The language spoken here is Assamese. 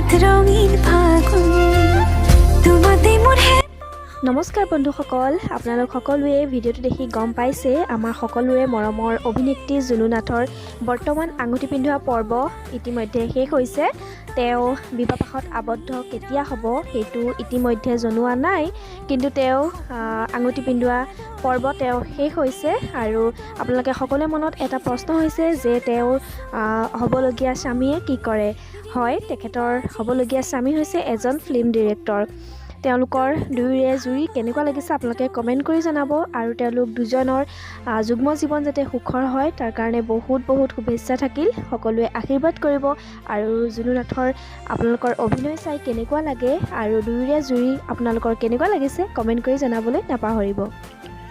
নাথ ৰঙীন ফাগুন তোমাতে মোৰ নমস্কাৰ বন্ধুসকল, আপোনালোক সকলোৱে ভিডিঅ'টো দেখি গম পাইছে আমাৰ সকলোৰে মৰমৰ অভিনেত্ৰী জুনুনাথৰ বৰ্তমান আঙুঠি পিন্ধোৱা পৰ্ব ইতিমধ্যে শেষ হৈছে। তেওঁ বিবাহপাশত আবদ্ধ কেতিয়া হ'ব সেইটো ইতিমধ্যে জনোৱা নাই, কিন্তু তেওঁ আঙুঠি পিন্ধোৱা পৰ্ব তেওঁ শেষ হৈছে। আৰু আপোনালোকে সকলোৰে মনত এটা প্ৰশ্ন হৈছে যে তেওঁৰ হ'বলগীয়া স্বামীয়ে কি কৰে। হয়, তেখেতৰ হ'বলগীয়া স্বামী হৈছে এজন ফিল্ম ডিৰেক্টৰ। তেওঁলোকৰ দুয়োৰে জুৰি কেনেকুৱা লাগিছে আপোনালোকে কমেণ্ট কৰি জনাব। আৰু তেওঁলোক দুজনৰ যুগ্ম জীৱন যাতে সুখৰ হয় তাৰ কাৰণে বহুত শুভেচ্ছা থাকিল। সকলোৱে আশীৰ্বাদ কৰিব। আৰু জুনুনাথৰ আপোনালোকৰ অভিনয় চাই কেনেকুৱা লাগে আৰু দুয়োৰে জুৰি আপোনালোকৰ কেনেকুৱা লাগিছে কমেণ্ট কৰি জনাবলৈ নাপাহৰিব।